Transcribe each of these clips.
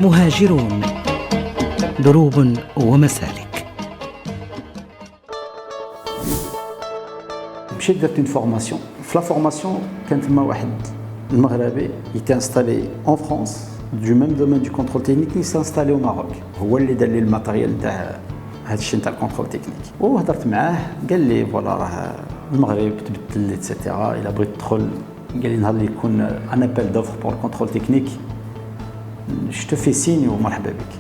مهاجرون، دروب ومسالك. مشيت درت اون فورماسيون. في لا فورماسيون كان تما واحد المغربي يتي انستالي اون فرانس du même domaine du contrôle technique qui s'est installé au Maroc. هو اللي دار لي الماتيريال تاع هذا الشيء تاع الكونترول تكنيك. وهضرت معاه قال لي فوالا راه المغرب تبدل لي ايتترا الا بغيت تدخل قال لي نهار اللي يكون ان ابل دوفر بور الكونترول تكنيك je te fais signe ومرحبا بك.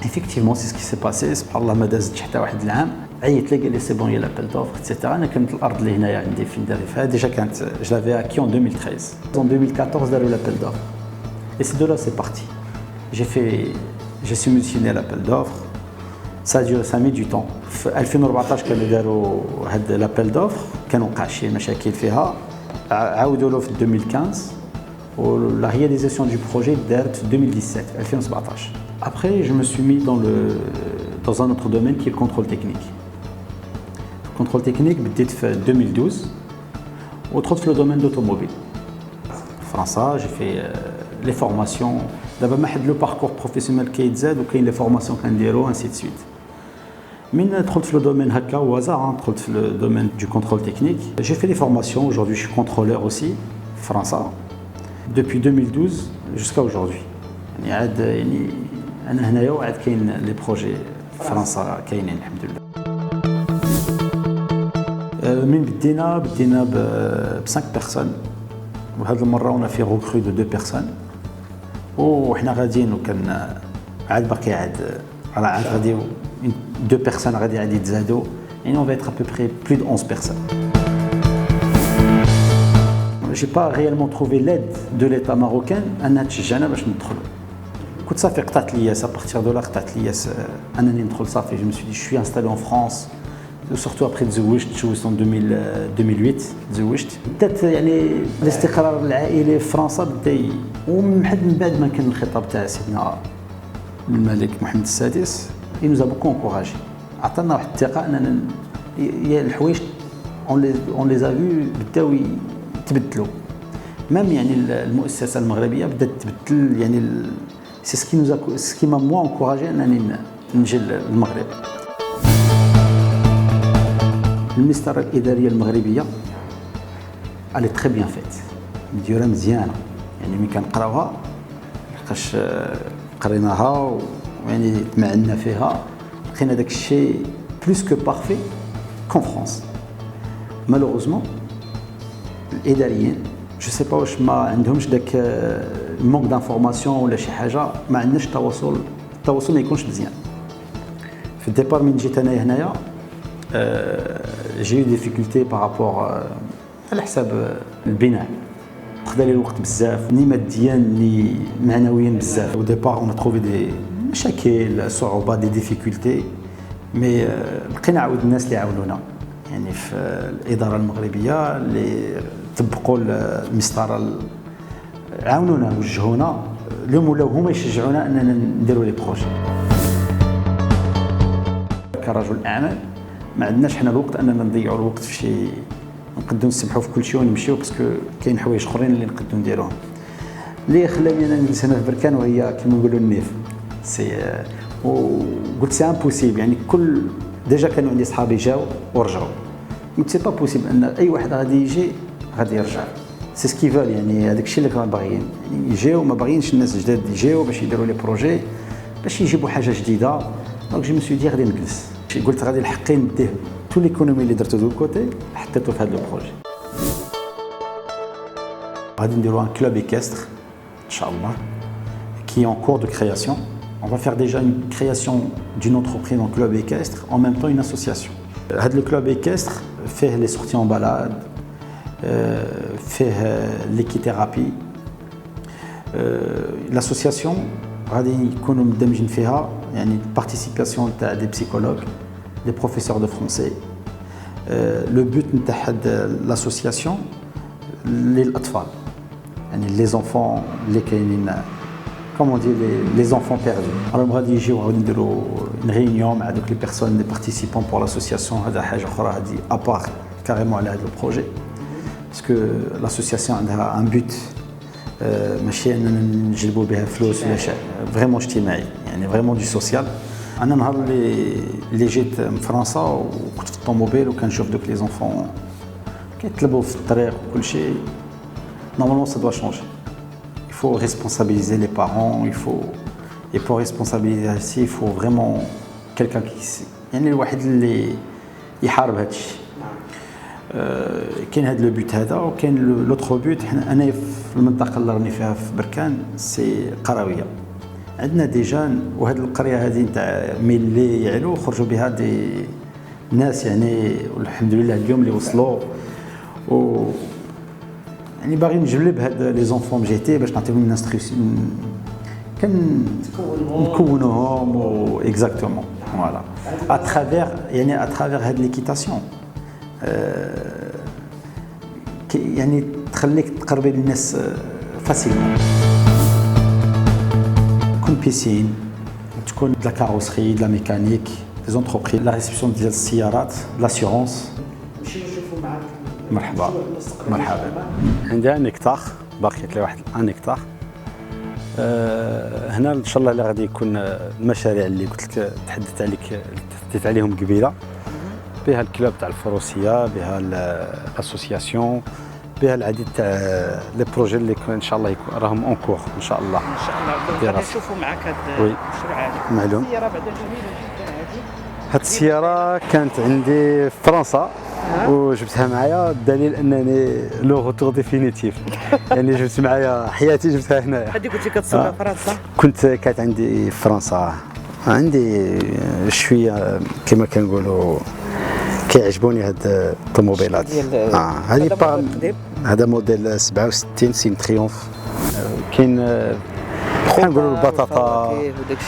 Effectivement, c'est ce qui s'est passé. سبحان الله ما دازتش حتى واحد العام عيط لي قال لي سي بون يا لابل دوفر ايتترا. انا كانت الارض اللي هنايا عندي فين داري فيها ديجا كانت جو لافي اكي en 2013. En 2014 داروا لابل دوفر. Et c'est de là c'est parti. J'ai soumissionné l'appel d'offres. Ça a mis du temps. في 2014 كانوا داروا هذا l'appel d'offres كانوا وقع شي مشاكل فيها عاودوا له في 2015 و la réalisation du projet date de 2017 2017. Après je me suis mis dans un autre domaine qui est le contrôle technique. Le contrôle technique بديت في 2012 ودخلت في le domaine d'automobile. France, j'ai fait les formations. D'abord, le parcours professionnel qui est zéro, ou les formations qu'on déroule, ainsi de suite. Mais dans le domaine haka au hasard, dans le domaine du contrôle technique, j'ai fait les formations. Aujourd'hui, je suis contrôleur aussi, France, depuis 2012 jusqu'à aujourd'hui. أنا هنايا وعاد كاين les projets فرنسا كاينين الحمد لله. من بدينا ب 5 personnes. وهذه المره ونا في غوكرو دو 2 بيرسون وحنا غاديين وكان عاد باقي عاد غادي 2 بيرسون غادي يتزادوا يعني on va être à peu près plus de 11 personnes. J'ai pas réellement trouvé l'aide de l'État marocain انها تشجعنا باش ندخلوا. كنت صافي قطعت لياس ابارتيغ دو لا قطعت لياس انني ندخل صافي. Je me suis dit je suis installé en France. Surtout après تزوجت en 2008 تزوجت بدات يعني الاستقرار العائلي في فرنسا بدا ومن بعد ما كان الخطاب تاع سيدنا الملك محمد السادس il nous a beaucoup encouragé عطانا واحد الثقه اننا الحوايج on les a vus بداو يتبدلوا ميم يعني المؤسسه المغربيه بدات تبدل يعني c'est ce qui m'a moi encouragé انني نجي للمغرب. المسطره الاداريه المغربيه elle est très bien faite مديوره مزيانه يعني ملي كنقراوها لقاش قريناها ويعني تمعنا فيها لقينا داك الشيء بلوس كو بارفي كون فرانس. مالوغوزمون الاداريين جو سي با واش ما عندهمش داك المونك دانفورماسيون ولا شي حاجه ما عندناش التواصل ما يكونش مزيان. في الديبار من جيت انايا هنايا j'ai eu des difficultés par rapport على حساب البناء. خدا لي الوقت بزاف ني ماديا ني معنويا بزاف. au départ on a trouvé des مشاكل صعوبات دي ديفيكولتي مي لقينا عاود الناس اللي عاونونا يعني في الاداره المغربيه اللي طبقوا المسطره عاونونا وجهونا اليوم ولاو هما يشجعونا اننا نديروا لي بروجي. كرجل اعمال ما عندناش حنا الوقت اننا نضيعوا الوقت في شي نقدروا نسمحوا في كل شيء ونمشيو باسكو كاين حوايج اخرين اللي نقدروا نديروهم. اللي خلاني انا نجلس هنا في بركان وهي كما نقولوا النيف سي وقلت سي امبوسيبل يعني كل ديجا كانوا عندي صحابي جاوا ورجعوا قلت سي با بوسيبل ان اي واحد غادي يجي غادي يرجع. سي سكيفال يعني هذاك الشيء اللي كانوا باغيين يعني يجيو ما باغيينش الناس جداد يجيو باش يديروا لي بروجي باش يجيبوا حاجه جديده. دونك جو مسوي دي غادي نجلس قلت غادي الحقي نديه تو ليكونومي اللي درتو دو كوتي حطيتو في هذا البروجي. غادي نديرو ان كلوب ايكستر ان شاء الله qui est en cours de création. On va faire déjà une création d'une entreprise en club équestre, en même temps une association. Le club équestre fait les sorties en balade, fait l'équithérapie. L'association غادي يكونوا مندمجين فيها يعني participation des psychologues, des professeurs de français. Le but نتاع l'association للأطفال يعني les enfants اللي كاينين comme on dit les enfants perdus. Alors غادي يجيو غادي نديروا une réunion مع دوك les personnes les participants pour l'association. هذا حاجه اخرى هذه ابار كاريمون على هذا البروجي parce que l'association a un but ماشي اننا نجلبوا بها فلوس ولا شيء، فريمون اجتماعي يعني فريمون دو سوسيال. انا نهار اللي جيت من فرنسا وكنت في الطوموبيل وكنشوف دوك لي زونفون كيتلبوا في الطريق وكل شيء، نورمالمون سا دوا شونجي. Il faut responsabiliser les parents, et pour responsabiliser aussi, il faut vraiment quelqu'un qui يعني الواحد اللي يحارب هذا الشيء. كاين هذا لو بوت هذا، وكاين لوتر بوت. انا في المنطقه اللي راني فيها في بركان سي قرويه، عندنا ديجا، وهذه القريه هذه نتاع ميلي يعلو خرجوا بها دي ناس يعني، والحمد لله اليوم اللي وصلوا و يعني باغي نجلب هاد لي زونفون جيتي باش نعطيهم انستركسيون، نكونوهم و اكزاكتومون فوالا اترافير يعني اترافير هاد ليكيتاسيون يعني تخليك تقربي للناس فاسيلمون. تكون بيسين، تكون د لا كاروسري، د لا ميكانيك، دي زونتربريز، لا ريسبسيون ديال السيارات، لاسيورونس. نمشيو نشوفوا معاك. مرحبا مرحبا. عندي ان هكتار، باقيت لي واحد ان هكتار. هنا ان شاء الله اللي غادي يكون المشاريع اللي قلت لك تحدثت عليهم قبيله، بها الكلوب تاع الفروسيه، بها الاسوسياسيون، بها العديد تاع لي بروجي اللي ان شاء الله يكون راهم اون كور ان شاء الله. ان شاء الله غادي نشوفوا معاك هذا المشروع هذا. معلوم. السياره بعدا جميله جدا هذه. هاد السياره كانت عندي في فرنسا وجبتها معايا، الدليل انني لو روتور ديفينيتيف يعني جبت معايا حياتي، جبتها هنايا. هذه كنتي كتصورها في فرنسا؟ كانت عندي في فرنسا، عندي شويه كما كنقولوا كيعجبوني هاد الطوموبيلات. هذا موديل 67 سين تريومف. كاين كنقولوا البطاطا،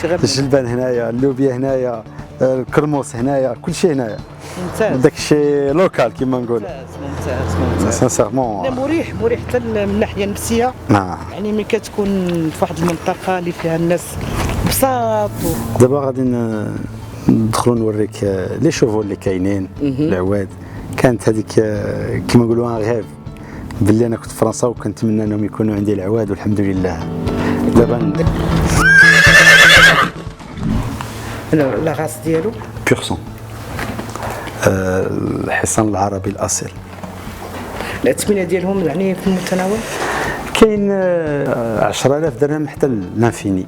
الجلبان هنايا، اللوبيا هنايا، الكرموس هنايا، كل شيء هنايا. ممتاز. داك الشيء لوكال كيما نقول. ممتاز. سانسيرمون مريح حتى من الناحيه النفسيه. يعني ملي كتكون في واحد المنطقه اللي فيها الناس بساط دابا غادي ندخلوا نوريك لي شوفو اللي كاينين، العواد. كانت هذيك كيما نقولوا ان غيف، باللي انا كنت في فرنسا وكنتمنى انهم يكونوا عندي العواد، والحمد لله دابا. لا غاس ديالو بيغ الحصان العربي الاصيل. الأثمنة ديالهم يعني في المتناول؟ كاين 10,000 درهم حتى لانفيني.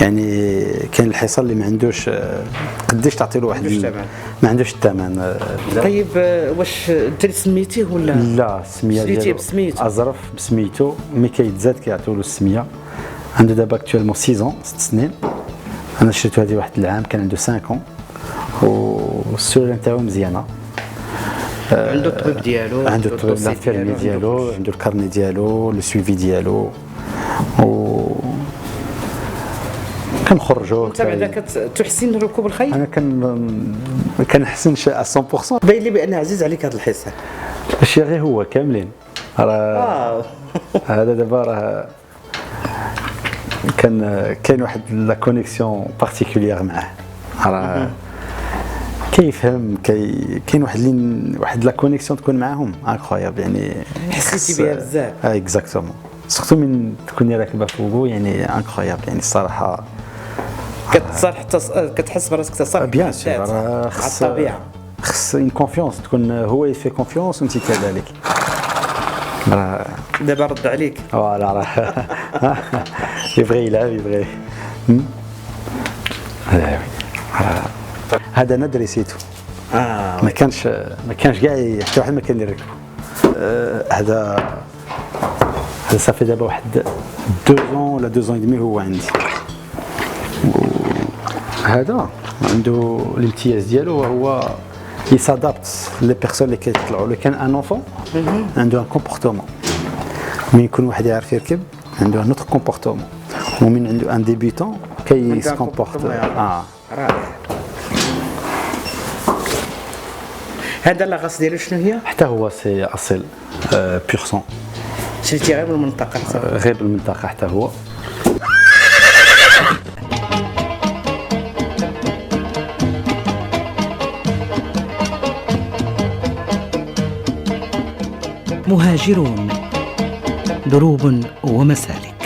يعني كاين الحصان اللي ما عندوش قداش تعطي له واحد، ما عندوش الثمن. طيب واش انت اللي سميتيه ولا؟ لا، السميه ديالو ازرف بسميتو، مي كيتزاد كيعطيو له السميه. عنده دابا اكطوالمون 6 سنين. انا شريتو هذه واحد العام، كان عنده 5 والسوله نتاعو مزيانه. عنده الطبيب ديالو، عنده الطبيب الانفيرمي ديالو، عنده الكارني ديالو، لو سويفي ديالو، و كنخرجوا. انت بعدا كتحسن ركوب الخيل؟ انا ما كنحسنش 100%. باين لي بان عزيز عليك هذا الحصان. ماشي غير هو، كاملين. راه هذا دابا راه كاين واحد لا كونيكسيون بارتيكولير معاه، راه كيفهم، كاين واحد لا كونيكسيون تكون معاهم انكرويابل يعني. حسيتي بها بزاف؟ اكزاكتومون، سورتو من تكوني راكبه فوقو يعني انكرويابل يعني الصراحه. كتصار حتى كتحس براسك تصار بيان سور، راه خص الطبيعه، خص ان كونفيونس تكون، هو يفي كونفيونس وانت كذلك. دابا رد عليك. فوالا راه يبغي يلعب، يبغي. هذا انا دريسيتو. ما كانش كاع حتى واحد ما كان يركبو. هذا صافي دابا واحد 2 ولا 2 ودمي هو عندي. هذا عنده الامتياز ديالو، وهو يسادابت لي بيرسون اللي كيطلعوا له. كان ان اونفون عنده ان كومبورتمون، من يكون واحد يعرف يركب عنده ان اوتر كومبورتمون، ومن عنده ان ديبيتون كيسكومبورت. هذا لاغاس ديالو شنو هي؟ حتى هو سي اصيل بيغ سون. شريتي غير من المنطقه حتى؟ غير بالمنطقه حتى هو. مهاجرون دروب ومسالك.